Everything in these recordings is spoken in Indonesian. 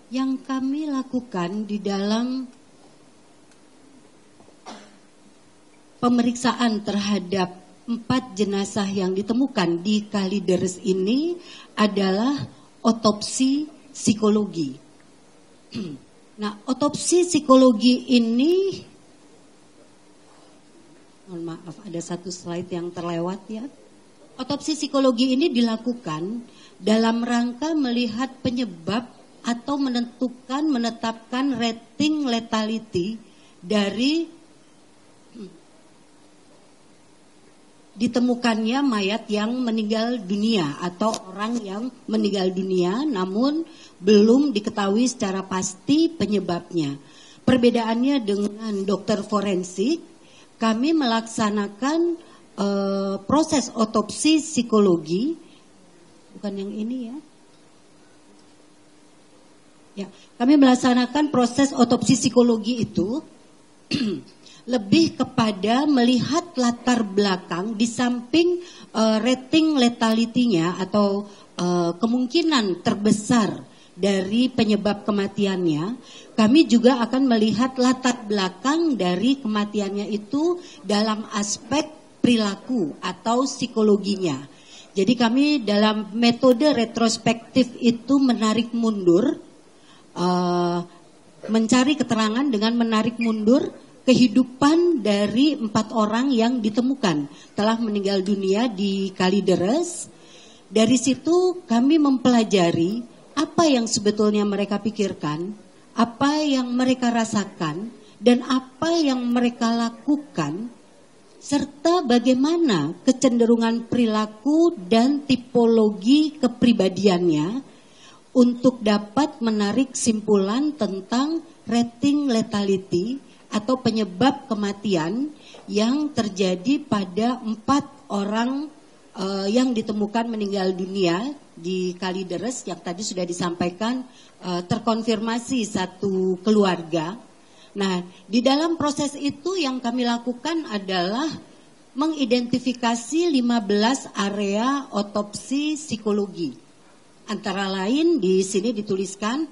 Yang kami lakukan di dalam pemeriksaan terhadap 4 jenazah yang ditemukan di Kalideres ini adalah otopsi psikologi. Nah, otopsi psikologi ini, mohon maaf ada satu slide yang terlewat ya. Otopsi psikologi ini dilakukan dalam rangka melihat penyebab atau menetapkan rating lethality dari ditemukannya mayat yang meninggal dunia atau orang yang meninggal dunia namun belum diketahui secara pasti penyebabnya. Perbedaannya dengan dokter forensik, kami melaksanakan proses otopsi psikologi, bukan yang ini ya. Ya, kami melaksanakan proses otopsi psikologi itu lebih kepada melihat latar belakang di samping rating lethality-nya atau kemungkinan terbesar dari penyebab kematiannya. Kami juga akan melihat latar belakang dari kematiannya itu dalam aspek perilaku atau psikologinya. Jadi kami dalam metode retrospektif itu menarik mundur, mencari keterangan dengan menarik mundur kehidupan dari 4 orang yang ditemukan telah meninggal dunia di Kalideres. Dari situ kami mempelajari apa yang sebetulnya mereka pikirkan, apa yang mereka rasakan, dan apa yang mereka lakukan, serta bagaimana kecenderungan perilaku dan tipologi kepribadiannya untuk dapat menarik simpulan tentang rating lethality atau penyebab kematian yang terjadi pada 4 orang yang ditemukan meninggal dunia di Kalideres yang tadi sudah disampaikan terkonfirmasi satu keluarga. Nah, di dalam proses itu yang kami lakukan adalah mengidentifikasi 15 area otopsi psikologi. Antara lain di sini dituliskan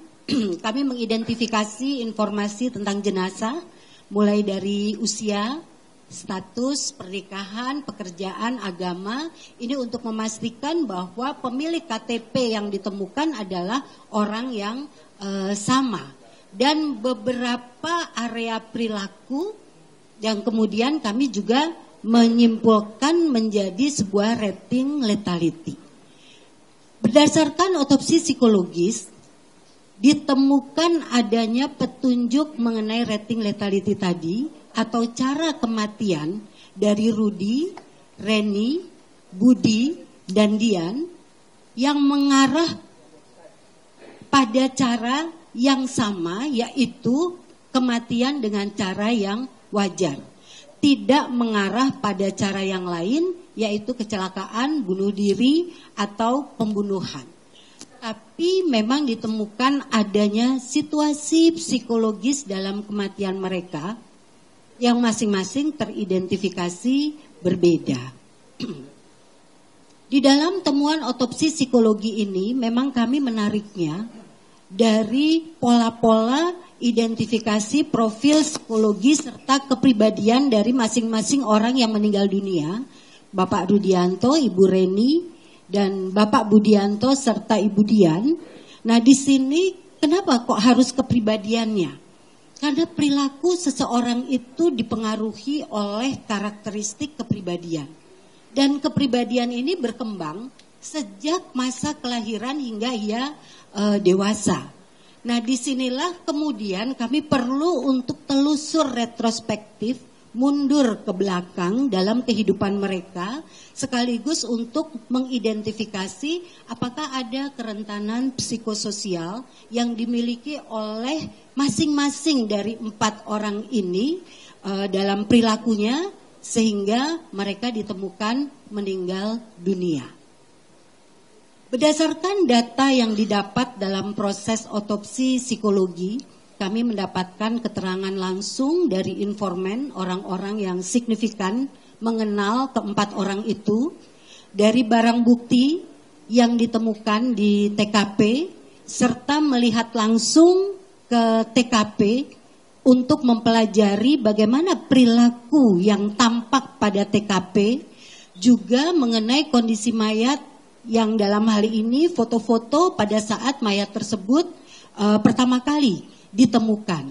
kami mengidentifikasi informasi tentang jenazah mulai dari usia, status, pernikahan, pekerjaan, agama. Ini untuk memastikan bahwa pemilik KTP yang ditemukan adalah orang yang sama. Dan beberapa area perilaku yang kemudian kami juga menyimpulkan menjadi sebuah rating lethality. Berdasarkan otopsi psikologis, ditemukan adanya petunjuk mengenai rating lethality tadi atau cara kematian dari Rudy, Reni, Budi, dan Dian yang mengarah pada cara yang sama, yaitu kematian dengan cara yang wajar. Tidak mengarah pada cara yang lain, yaitu kecelakaan, bunuh diri, atau pembunuhan. Tapi memang ditemukan adanya situasi psikologis dalam kematian mereka yang masing-masing teridentifikasi berbeda. Di dalam temuan otopsi psikologi ini memang kami menariknya dari pola-pola identifikasi profil psikologi serta kepribadian dari masing-masing orang yang meninggal dunia, Bapak Rudianto, Ibu Reni, dan Bapak Budianto serta Ibu Dian. Nah, di sini kenapa kok harus kepribadiannya? Karena perilaku seseorang itu dipengaruhi oleh karakteristik kepribadian. Dan kepribadian ini berkembang sejak masa kelahiran hingga ia dewasa. Nah, disinilah kemudian kami perlu untuk telusur retrospektif, mundur ke belakang dalam kehidupan mereka, sekaligus untuk mengidentifikasi apakah ada kerentanan psikososial yang dimiliki oleh masing-masing dari 4 orang ini dalam perilakunya, sehingga mereka ditemukan meninggal dunia. Berdasarkan data yang didapat dalam proses otopsi psikologi, kami mendapatkan keterangan langsung dari informan, orang-orang yang signifikan mengenal ke-4 orang itu, dari barang bukti yang ditemukan di TKP, serta melihat langsung ke TKP untuk mempelajari bagaimana perilaku yang tampak pada TKP, juga mengenai kondisi mayat yang dalam hal ini foto-foto pada saat mayat tersebut pertama kali ditemukan.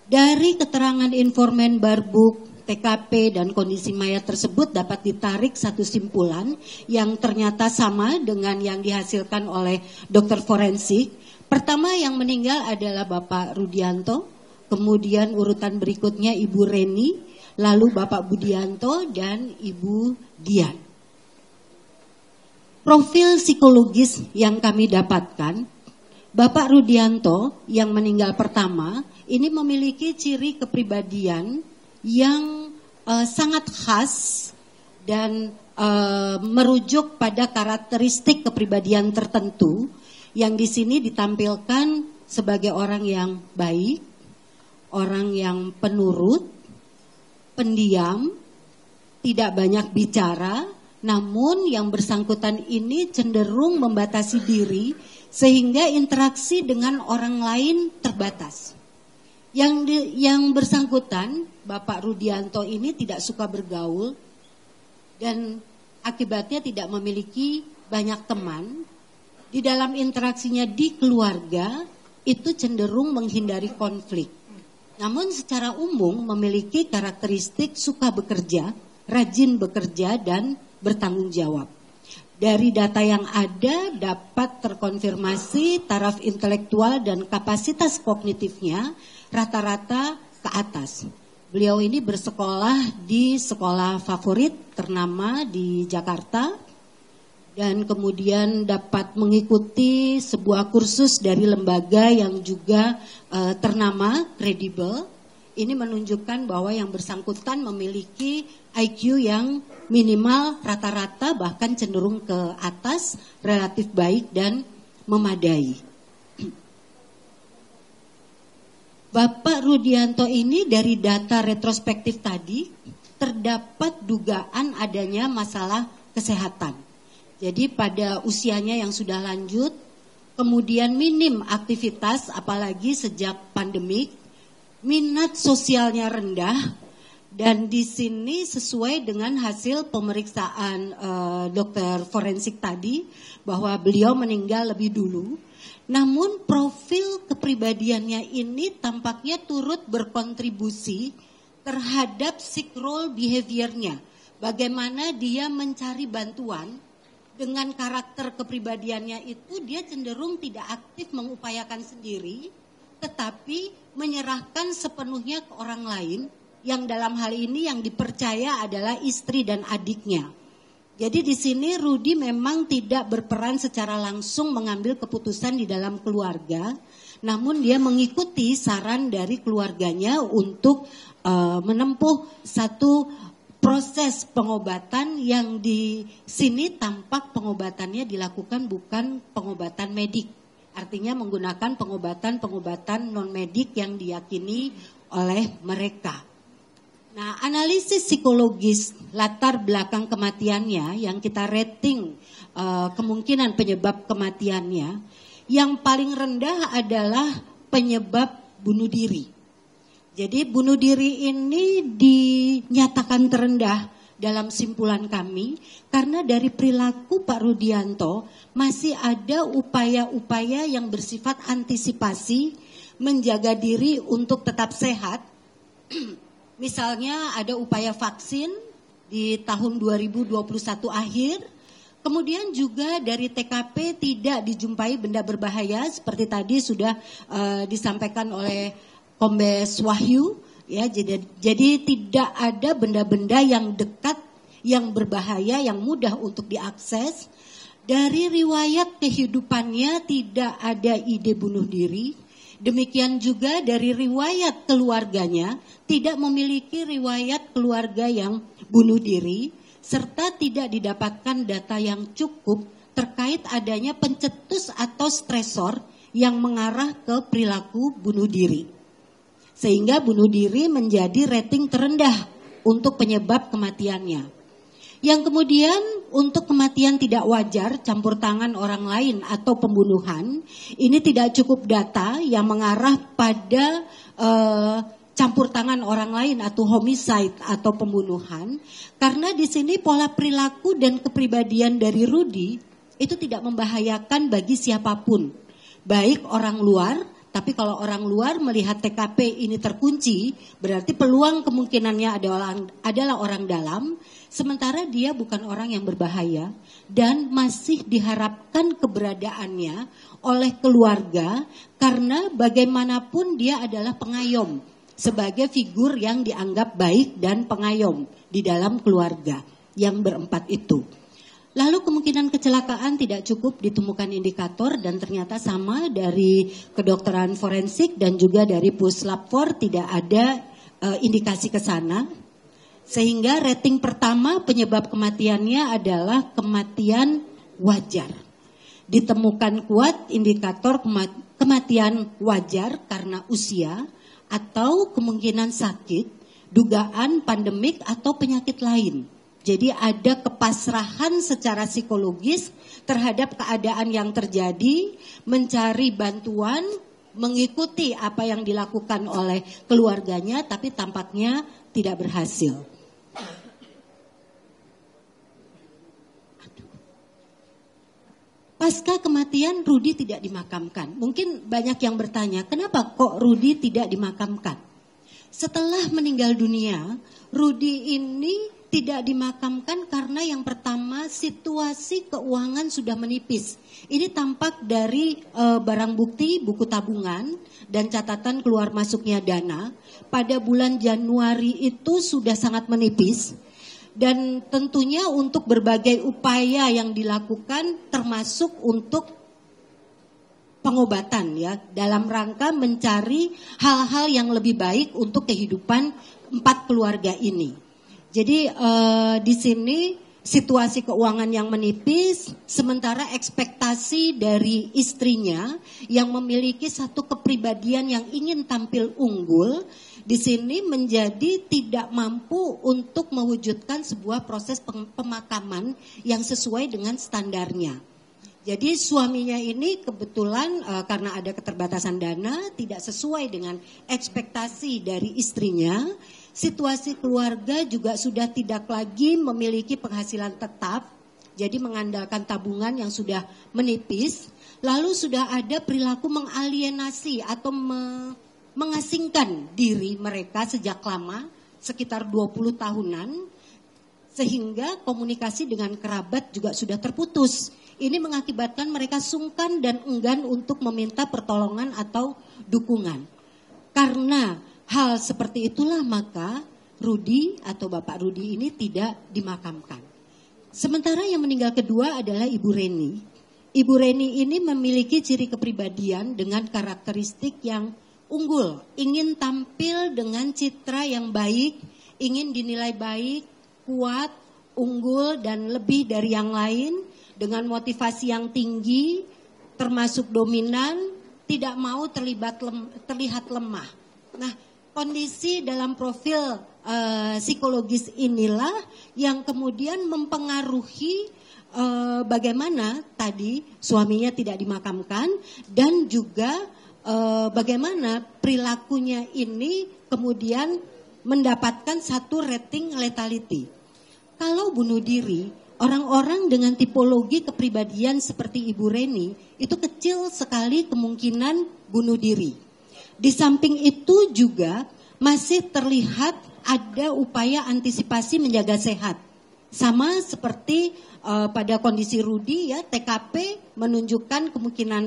Dari keterangan informan Barbuk, TKP dan kondisi mayat tersebut dapat ditarik satu simpulan yang ternyata sama dengan yang dihasilkan oleh dokter forensik. Pertama yang meninggal adalah Bapak Rudianto, kemudian urutan berikutnya Ibu Reni, lalu Bapak Budianto dan Ibu Dian. Profil psikologis yang kami dapatkan, Bapak Rudianto yang meninggal pertama ini memiliki ciri kepribadian yang sangat khas dan merujuk pada karakteristik kepribadian tertentu yang di sini ditampilkan sebagai orang yang baik, orang yang penurut, pendiam, tidak banyak bicara, namun yang bersangkutan ini cenderung membatasi diri sehingga interaksi dengan orang lain terbatas. Yang bersangkutan, Bapak Rudianto ini tidak suka bergaul dan akibatnya tidak memiliki banyak teman. Di dalam interaksinya di keluarga itu cenderung menghindari konflik. Namun secara umum memiliki karakteristik suka bekerja, rajin bekerja dan bertanggung jawab. Dari data yang ada dapat terkonfirmasi taraf intelektual dan kapasitas kognitifnya rata-rata ke atas. Beliau ini bersekolah di sekolah favorit ternama di Jakarta dan kemudian dapat mengikuti sebuah kursus dari lembaga yang juga ternama, kredibel. Ini menunjukkan bahwa yang bersangkutan memiliki IQ yang minimal rata-rata bahkan cenderung ke atas, relatif baik dan memadai. Bapak Rudianto ini dari data retrospektif tadi terdapat dugaan adanya masalah kesehatan. Jadi pada usianya yang sudah lanjut, kemudian minim aktivitas apalagi sejak pandemik, minat sosialnya rendah, dan di sini sesuai dengan hasil pemeriksaan dokter forensik tadi bahwa beliau meninggal lebih dulu. Namun profil kepribadiannya ini tampaknya turut berkontribusi terhadap seek role behavior-nya. Bagaimana dia mencari bantuan dengan karakter kepribadiannya itu dia cenderung tidak aktif mengupayakan sendiri, tetapi menyerahkan sepenuhnya ke orang lain yang dalam hal ini yang dipercaya adalah istri dan adiknya. Jadi di sini Rudi memang tidak berperan secara langsung mengambil keputusan di dalam keluarga, namun dia mengikuti saran dari keluarganya untuk menempuh satu proses pengobatan yang di sini tampak pengobatannya dilakukan bukan pengobatan medik. Artinya menggunakan pengobatan non-medik yang diyakini oleh mereka. Nah, analisis psikologis latar belakang kematiannya yang kita rating kemungkinan penyebab kematiannya, yang paling rendah adalah penyebab bunuh diri. Jadi bunuh diri ini dinyatakan terendah dalam simpulan kami karena dari perilaku Pak Rudianto masih ada upaya-upaya yang bersifat antisipasi, menjaga diri untuk tetap sehat. Misalnya ada upaya vaksin di tahun 2021 akhir, kemudian juga dari TKP tidak dijumpai benda berbahaya seperti tadi sudah disampaikan oleh Kombes Wahyu, ya. Jadi tidak ada benda-benda yang dekat, yang berbahaya, yang mudah untuk diakses. Dari riwayat kehidupannya tidak ada ide bunuh diri. Demikian juga dari riwayat keluarganya tidak memiliki riwayat keluarga yang bunuh diri, serta tidak didapatkan data yang cukup terkait adanya pencetus atau stresor yang mengarah ke perilaku bunuh diri. Sehingga bunuh diri menjadi rating terendah untuk penyebab kematiannya. Yang kemudian untuk kematian tidak wajar, campur tangan orang lain atau pembunuhan, ini tidak cukup data yang mengarah pada campur tangan orang lain atau homicide atau pembunuhan, karena di sini pola perilaku dan kepribadian dari Rudy itu tidak membahayakan bagi siapapun, baik orang luar. Tapi kalau orang luar melihat TKP ini terkunci, berarti peluang kemungkinannya adalah orang dalam, sementara dia bukan orang yang berbahaya dan masih diharapkan keberadaannya oleh keluarga karena bagaimanapun dia adalah pengayom sebagai figur yang dianggap baik dan pengayom di dalam keluarga yang berempat itu. Lalu kemungkinan kecelakaan tidak cukup ditemukan indikator dan ternyata sama dari kedokteran forensik dan juga dari Puslap 4 tidak ada indikasi ke sana. Sehingga rating pertama penyebab kematiannya adalah kematian wajar. Ditemukan kuat indikator kematian wajar karena usia atau kemungkinan sakit, dugaan pandemik atau penyakit lain. Jadi ada kepasrahan secara psikologis terhadap keadaan yang terjadi, mencari bantuan, mengikuti apa yang dilakukan oleh keluarganya, tapi tampaknya tidak berhasil. Pasca kematian Rudy tidak dimakamkan. Mungkin banyak yang bertanya, kenapa kok Rudy tidak dimakamkan? Setelah meninggal dunia, Rudy ini tidak dimakamkan karena yang pertama situasi keuangan sudah menipis. Ini tampak dari barang bukti, buku tabungan dan catatan keluar masuknya dana. Pada bulan Januari itu sudah sangat menipis. Dan tentunya untuk berbagai upaya yang dilakukan termasuk untuk pengobatan ya. Dalam rangka mencari hal-hal yang lebih baik untuk kehidupan 4 keluarga ini. Jadi di sini situasi keuangan yang menipis, sementara ekspektasi dari istrinya yang memiliki satu kepribadian yang ingin tampil unggul, di sini menjadi tidak mampu untuk mewujudkan sebuah proses pemakaman yang sesuai dengan standarnya. Jadi suaminya ini kebetulan karena ada keterbatasan dana tidak sesuai dengan ekspektasi dari istrinya. Situasi keluarga juga sudah tidak lagi memiliki penghasilan tetap, jadi mengandalkan tabungan yang sudah menipis. Lalu sudah ada perilaku mengalienasi atau mengasingkan diri mereka sejak lama, sekitar 20 tahunan, sehingga komunikasi dengan kerabat juga sudah terputus. Ini mengakibatkan mereka sungkan dan enggan untuk meminta pertolongan atau dukungan. Karena hal seperti itulah maka Rudy atau Bapak Rudy ini tidak dimakamkan. Sementara yang meninggal kedua adalah Ibu Reni. Ibu Reni ini memiliki ciri kepribadian dengan karakteristik yang unggul. Ingin tampil dengan citra yang baik, ingin dinilai baik, kuat, unggul dan lebih dari yang lain. Dengan motivasi yang tinggi, termasuk dominan, tidak mau terlihat lemah. Nah, kondisi dalam profil psikologis inilah yang kemudian mempengaruhi bagaimana tadi suaminya tidak dimakamkan dan juga bagaimana perilakunya ini kemudian mendapatkan satu rating lethality. Kalau bunuh diri, orang-orang dengan tipologi kepribadian seperti Ibu Reni itu kecil sekali kemungkinan bunuh diri. Di samping itu juga masih terlihat ada upaya antisipasi menjaga sehat. Sama seperti pada kondisi Rudy ya, TKP menunjukkan kemungkinan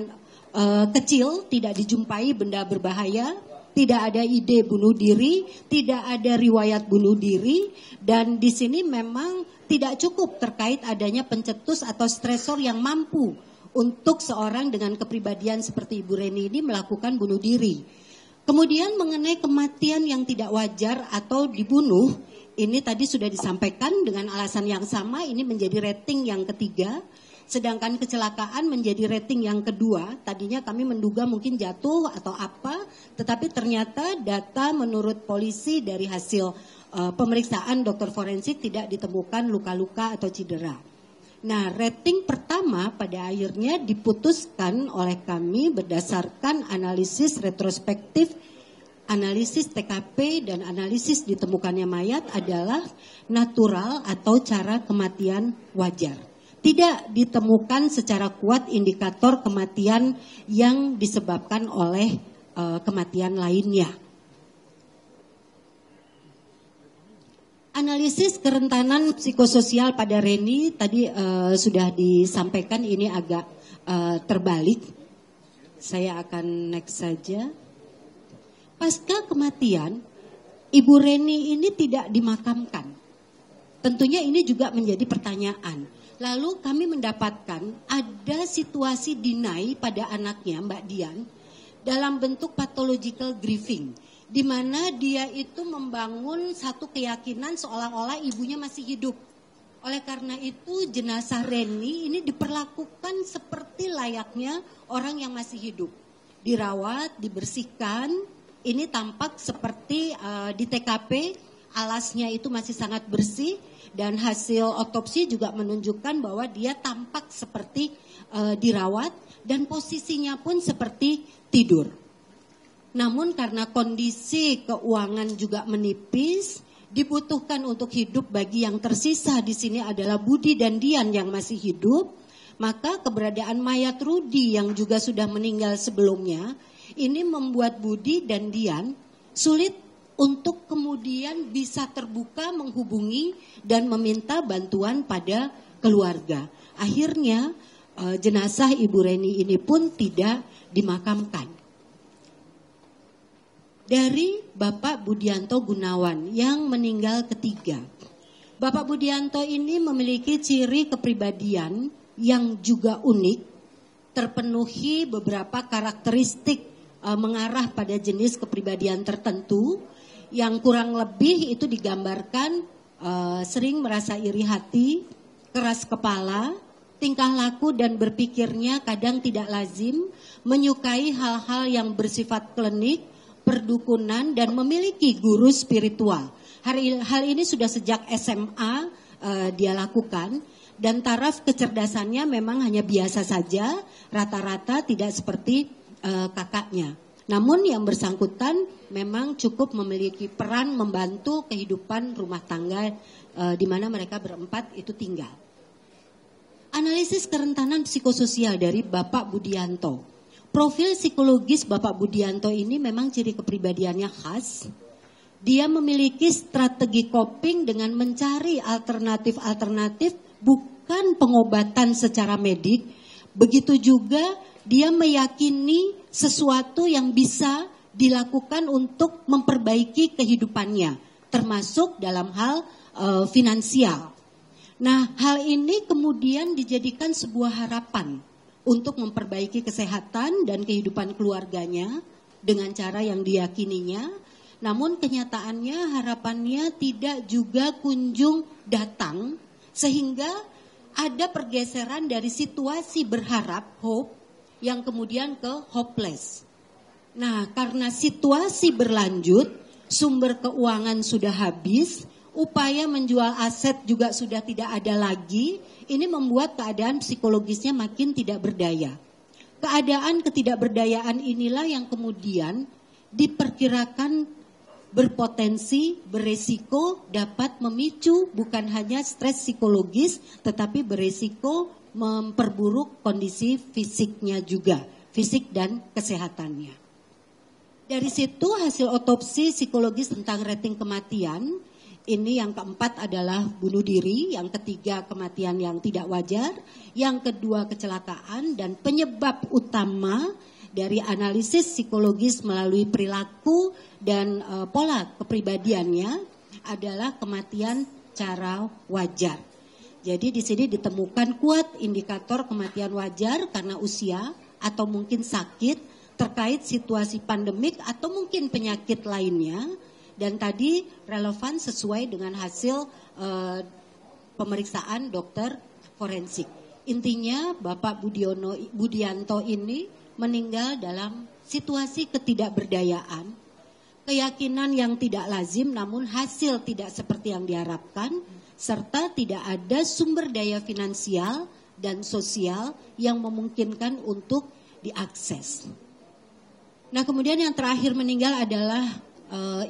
kecil tidak dijumpai benda berbahaya, tidak ada ide bunuh diri, tidak ada riwayat bunuh diri, dan di sini memang tidak cukup terkait adanya pencetus atau stresor yang mampu untuk seorang dengan kepribadian seperti Ibu Reni ini melakukan bunuh diri. Kemudian mengenai kematian yang tidak wajar atau dibunuh, ini tadi sudah disampaikan dengan alasan yang sama, ini menjadi rating yang ketiga. Sedangkan kecelakaan menjadi rating yang kedua. Tadinya kami menduga mungkin jatuh atau apa, tetapi ternyata data menurut polisi dari hasil pemeriksaan dokter forensik tidak ditemukan luka-luka atau cedera. Nah, rating pertama pada akhirnya diputuskan oleh kami berdasarkan analisis retrospektif, analisis TKP dan analisis ditemukannya mayat adalah natural atau cara kematian wajar. Tidak ditemukan secara kuat indikator kematian yang disebabkan oleh kematian lainnya. Analisis kerentanan psikososial pada Reni tadi sudah disampaikan, ini agak terbalik. Saya akan next saja. Pasca kematian, Ibu Reni ini tidak dimakamkan. Tentunya ini juga menjadi pertanyaan. Lalu kami mendapatkan ada situasi deny pada anaknya, Mbak Dian, dalam bentuk pathological grieving, di mana dia itu membangun satu keyakinan seolah-olah ibunya masih hidup. Oleh karena itu jenazah Reni ini diperlakukan seperti layaknya orang yang masih hidup. Dirawat, dibersihkan, ini tampak seperti di TKP alasnya itu masih sangat bersih. Dan hasil otopsi juga menunjukkan bahwa dia tampak seperti dirawat dan posisinya pun seperti tidur. Namun karena kondisi keuangan juga menipis, dibutuhkan untuk hidup bagi yang tersisa di sini adalah Budi dan Dian yang masih hidup, maka keberadaan mayat Rudi yang juga sudah meninggal sebelumnya, ini membuat Budi dan Dian sulit untuk kemudian bisa terbuka menghubungi dan meminta bantuan pada keluarga. Akhirnya jenazah Ibu Reni ini pun tidak dimakamkan. Dari Bapak Budianto Gunawan yang meninggal ketiga. Bapak Budianto ini memiliki ciri kepribadian yang juga unik, terpenuhi beberapa karakteristik mengarah pada jenis kepribadian tertentu, yang kurang lebih itu digambarkan sering merasa iri hati, keras kepala, tingkah laku dan berpikirnya kadang tidak lazim, menyukai hal-hal yang bersifat klinik, perdukunan dan memiliki guru spiritual. Hal ini sudah sejak SMA dia lakukan dan taraf kecerdasannya memang hanya biasa saja, rata-rata tidak seperti kakaknya. Namun yang bersangkutan memang cukup memiliki peran membantu kehidupan rumah tangga di mana mereka berempat itu tinggal. Analisis kerentanan psikososial dari Bapak Budianto. Profil psikologis Bapak Budianto ini memang ciri kepribadiannya khas. Dia memiliki strategi coping dengan mencari alternatif-alternatif bukan pengobatan secara medik. Begitu juga dia meyakini sesuatu yang bisa dilakukan untuk memperbaiki kehidupannya, termasuk dalam hal finansial. Nah, hal ini kemudian dijadikan sebuah harapan untuk memperbaiki kesehatan dan kehidupan keluarganya dengan cara yang diyakininya. Namun kenyataannya harapannya tidak juga kunjung datang, sehingga ada pergeseran dari situasi berharap, hope, yang kemudian ke hopeless. Nah, karena situasi berlanjut, sumber keuangan sudah habis, upaya menjual aset juga sudah tidak ada lagi, ini membuat keadaan psikologisnya makin tidak berdaya. Keadaan ketidakberdayaan inilah yang kemudian diperkirakan berpotensi, beresiko dapat memicu bukan hanya stres psikologis, tetapi beresiko memperburuk kondisi fisiknya juga, fisik dan kesehatannya. Dari situ hasil otopsi psikologis tentang rating kematian, ini yang keempat adalah bunuh diri, yang ketiga kematian yang tidak wajar, yang kedua kecelakaan, dan penyebab utama dari analisis psikologis melalui perilaku dan pola kepribadiannya adalah kematian cara wajar. Jadi di sini ditemukan kuat indikator kematian wajar karena usia atau mungkin sakit terkait situasi pandemik atau mungkin penyakit lainnya, dan tadi relevan sesuai dengan hasil pemeriksaan dokter forensik. Intinya Bapak Budianto ini meninggal dalam situasi ketidakberdayaan, keyakinan yang tidak lazim namun hasil tidak seperti yang diharapkan, serta tidak ada sumber daya finansial dan sosial yang memungkinkan untuk diakses. Nah, kemudian yang terakhir meninggal adalah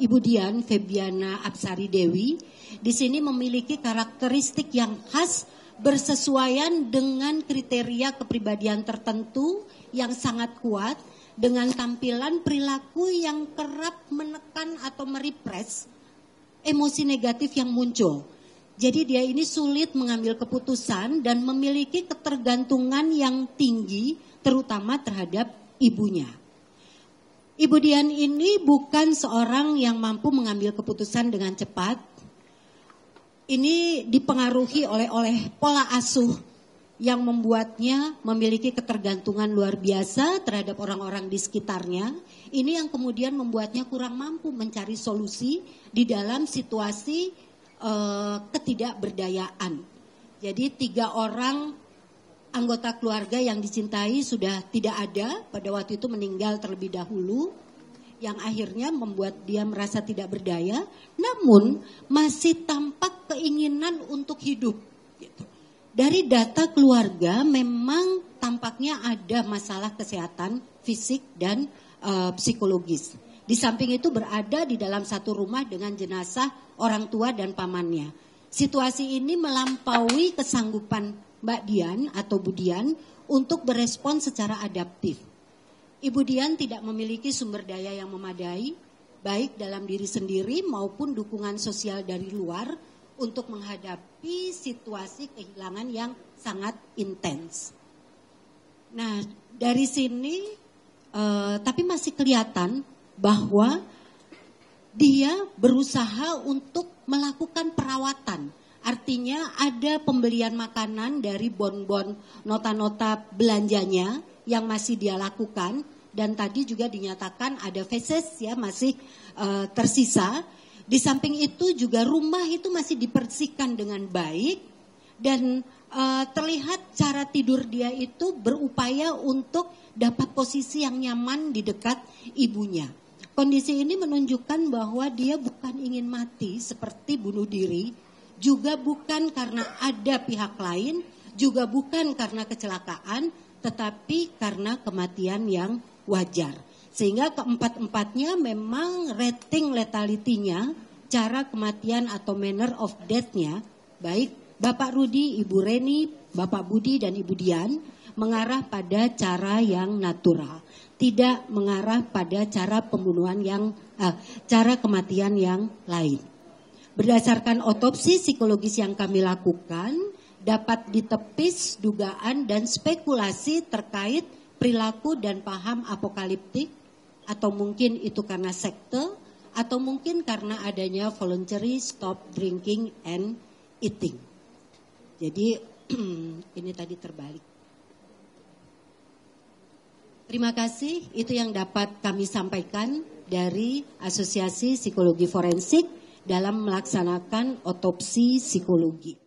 Ibu Dian Febiana Apsari Dewi. Di sini memiliki karakteristik yang khas bersesuaian dengan kriteria kepribadian tertentu yang sangat kuat, dengan tampilan perilaku yang kerap menekan atau merepress emosi negatif yang muncul. Jadi dia ini sulit mengambil keputusan dan memiliki ketergantungan yang tinggi terutama terhadap ibunya. Ibu Dian ini bukan seorang yang mampu mengambil keputusan dengan cepat. Ini dipengaruhi oleh pola asuh yang membuatnya memiliki ketergantungan luar biasa terhadap orang-orang di sekitarnya. Ini yang kemudian membuatnya kurang mampu mencari solusi di dalam situasi ketidakberdayaan. Jadi 3 orang anggota keluarga yang dicintai sudah tidak ada, pada waktu itu meninggal terlebih dahulu, yang akhirnya membuat dia merasa tidak berdaya, namun masih tampak keinginan untuk hidup. Gitu. Dari data keluarga memang tampaknya ada masalah kesehatan fisik dan psikologis. Di samping itu berada di dalam satu rumah dengan jenazah orang tua dan pamannya. Situasi ini melampaui kesanggupan Mbak Dian atau Bu Dian untuk berespon secara adaptif. Ibu Dian tidak memiliki sumber daya yang memadai, baik dalam diri sendiri maupun dukungan sosial dari luar untuk menghadapi situasi kehilangan yang sangat intens. Nah, dari sini tapi masih kelihatan bahwa dia berusaha untuk melakukan perawatan. Artinya ada pembelian makanan dari bon-bon nota-nota belanjanya yang masih dia lakukan, dan tadi juga dinyatakan ada feses ya masih tersisa. Di samping itu juga rumah itu masih dibersihkan dengan baik, dan terlihat cara tidur dia itu berupaya untuk dapat posisi yang nyaman di dekat ibunya. Kondisi ini menunjukkan bahwa dia bukan ingin mati seperti bunuh diri, juga bukan karena ada pihak lain, juga bukan karena kecelakaan, tetapi karena kematian yang wajar. Sehingga keempat-empatnya memang rating letality-nya, cara kematian atau manner of death-nya, baik Bapak Rudi, Ibu Reni, Bapak Budi dan Ibu Dian, mengarah pada cara yang natural. Tidak mengarah pada cara pembunuhan cara kematian yang lain. Berdasarkan otopsi psikologis yang kami lakukan, dapat ditepis dugaan dan spekulasi terkait perilaku dan paham apokaliptik, atau mungkin itu karena sekte, atau mungkin karena adanya voluntary stop drinking and eating. Jadi ini tadi terbalik. Terima kasih, itu yang dapat kami sampaikan dari Asosiasi Psikologi Forensik dalam melaksanakan otopsi psikologi.